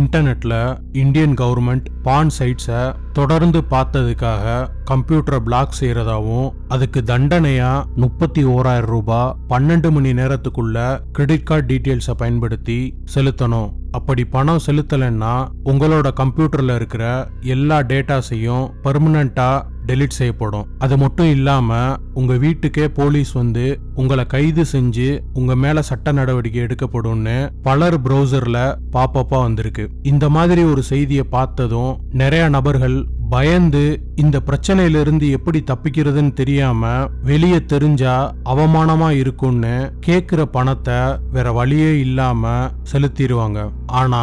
இன்டர்நெட்ல Indian government பான் சைட்ஸை தொடர்ந்து பார்த்ததுக்காக கம்ப்யூட்டரை பிளாக் செய்யறதாவும் அதுக்கு தண்டனையா 31,000 ரூபாய் 12 மணி நேரத்துக்குள்ள கிரெடிட் கார்டு டீட்டெயில்ஸை பயன்படுத்தி செலுத்தணும். அப்படி பணம் செலுத்தலைன்னா உங்களோட கம்ப்யூட்டர்ல இருக்கிற எல்லா டேட்டாஸையும் பெர்மனண்டா டெலீட் செய்யப்படும். அது மட்டும் இல்லாம உங்க வீட்டுக்கே போலீஸ் வந்து உங்களை கைது செஞ்சு உங்க மேல சட்ட நடவடிக்கை எடுக்கப்படும்னு பலர் ப்ரௌசர்ல பாப்பப்பா வந்திருக்கு. இந்த மாதிரி ஒரு செய்தியை பார்த்ததும் நிறைய நபர்கள் பயந்து இந்த பிரச்சனையிலிருந்து எப்படி தப்பிக்கிறதுன்னு தெரியாம வெளியே தெரிஞ்சா அவமானமா இருக்கும்னு கேக்குற பணத்தை வேற வழியே இல்லாம செலுத்திடுவாங்க. ஆனா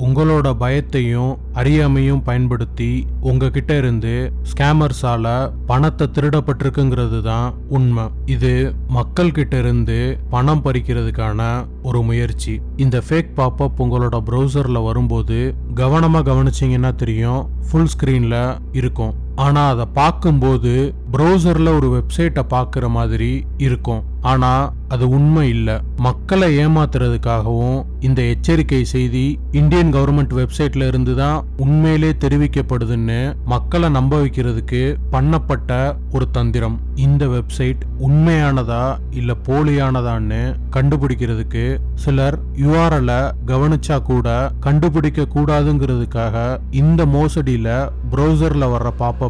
உங்களோட பயத்தையும் அறியாமையும் பயன்படுத்தி உங்ககிட்ட இருந்து ஸ்கேமர்ஸால பணத்தை திருடப்பட்டிருக்குங்கிறது தான் உண்மை. இது மக்கள் கிட்ட இருந்து பணம் பறிக்கிறதுக்கான ஒரு முயற்சி. இந்த ஃபேக் பாப்அப் உங்களோட ப்ரௌசர்ல வரும்போது கவனமா கவனிச்சீங்கன்னா தெரியும், ஃபுல் ஸ்கிரீன்ல இருக்கும். ஆனா அதை பார்க்கும்போது ப்ரௌசர்ல ஒரு வெப்சைட்டை பார்க்குற மாதிரி இருக்கும். ஆனா அது உண்மை இல்ல. மக்களை ஏமாத்துறதுக்காகவும் இந்த எச்சரிக்கை செய்தி இந்தியன் கவர்மெண்ட் வெப்சைட்ல இருந்து தான் உண்மையிலே தெரிவிக்கப்படுதுன்னு மக்களை நம்ப வைக்கிறதுக்கு பண்ணப்பட்ட ஒரு தந்திரம். இந்த வெப்சைட் உண்மையானதா இல்ல போலியானதான்னு கண்டுபிடிக்கிறதுக்கு சிலர் URL கவனிச்சா கூட கண்டுபிடிக்க கூடாதுங்கிறதுக்காக இந்த மோசடியில ப்ரௌசர்ல வர்ற பாப்பப்ப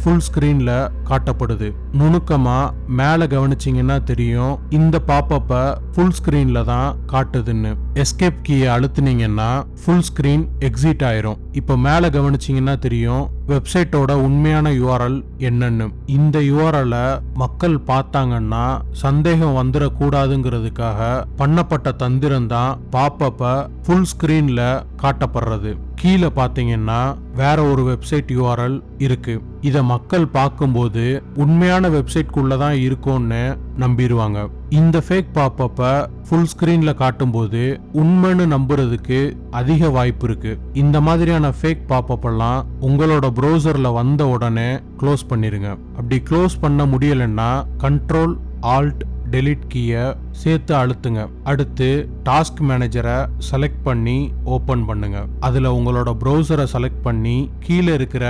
ஃபுல் ஸ்கிரீன்ல காட்டப்படுது. நுணுக்கமா மேல கவனிச்சீங்கன்னா தெரியும், இந்த பாப்பப்ப ஃபுல் ஸ்கிரீன்ல தான் காட்டுதுன்னு. எஸ்கேப் கீயை அழுத்துனீங்கன்னா ஃபுல் ஸ்கிரீன் எக்ஸிட் ஆயிரும். இப்ப மேல கவனிச்சீங்கன்னா தெரியும் வெப்சைட்டோட உண்மையான URL என்னன்னு. இந்த URL மக்கள் பார்த்தாங்கன்னா சந்தேகம் வந்துடக்கூடாதுங்கிறதுக்காக பண்ணப்பட்ட தந்திரம் தான் பாப்பப்ப ஃபுல் ஸ்கிரீன்ல காட்டப்படுறது. கீழே பாத்தீங்கன்னா வேற ஒரு வெப்சைட் URL இருக்கு. இத மக்கள் பார்க்கும்போது உண்மையான வெப்சைட்குள்ளதான் இருக்கும்னு நம்பிடுவாங்க. இந்த ஃபேக் பாப்பப்ப ஃபுல் ஸ்கிரீன்ல காட்டும்போது உண்மைன்னு நம்புறதுக்கு அதிக வாய்ப்பு இருக்கு. இந்த மாதிரியான ஃபேக் பாப்பப் எல்லாம் உங்களோட ப்ரௌசர்ல வந்த உடனே க்ளோஸ் பண்ணிருங்க. அப்படி க்ளோஸ் பண்ண முடியலன்னா கண்ட்ரோல் ஆல்ட் டெலீட் கீயை சேர்த்து அழுத்துங்க. அடுத்து டாஸ்க் மேனேஜரை செலக்ட் பண்ணி ஓபன் பண்ணுங்க. அதுல உங்களோட ப்ரௌசரை செலக்ட் பண்ணி கீழே இருக்கிற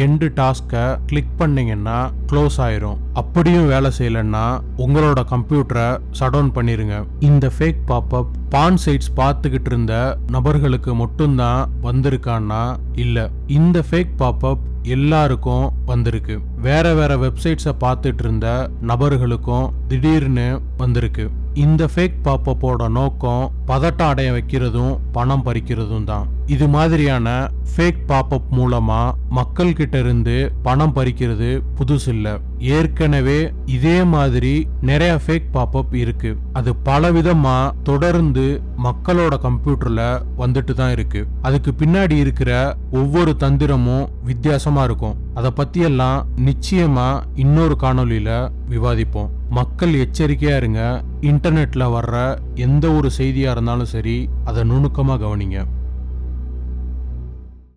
எண்ட் டாஸ்கை கிளிக் பண்ணீங்கன்னா க்ளோஸ் ஆயிரும். அப்படியும் வேலை செய்யலன்னா உங்களோட கம்ப்யூட்டரை ஷட் டவுன் பண்ணிருங்க. இந்த ஃபேக் பாப்அப் பான் சைட்ஸ் பார்த்துக்கிட்டு இருந்த நபர்களுக்கு மட்டும்தான் வந்திருக்கான்னா இல்ல, இந்த ஃபேக் பாப்அப் எல்லாருக்கும் வந்திருக்கு. வேற வேற வெப்சைட்ஸை பார்த்துட்டு இருந்த நபர்களுக்கும் திடீர்னு வந்திருக்கு. இந்த ஃபேக் பாப்பப்போட நோக்கம் பதட்டம் அடைய வைக்கிறதும் பணம் பறிக்கிறதும் தான். இது மாதிரியான ஃபேக் பாப்பப் மூலமா மக்கள் கிட்ட இருந்து பணம் பறிக்கிறது புதுசு இல்ல. ஏற்கனவே இதே மாதிரி நிறைய ஃபேக் பாப்பப் இருக்கு. அது பலவிதமா தொடர்ந்து மக்களோட கம்ப்யூட்டர்ல வந்துட்டு தான் இருக்கு. அதுக்கு பின்னாடி இருக்கிற ஒவ்வொரு தந்திரமும் வித்தியாசமா இருக்கும். அதை பத்தியெல்லாம் நிச்சயமா இன்னொரு காணொலியில விவாதிப்போம். மக்கள் எச்சரிக்கையா இருங்க. இன்டர்நெட்ல வர்ற எந்த ஒரு செய்தியா இருந்தாலும் சரி, அதை நுணுக்கமா கவனிங்க.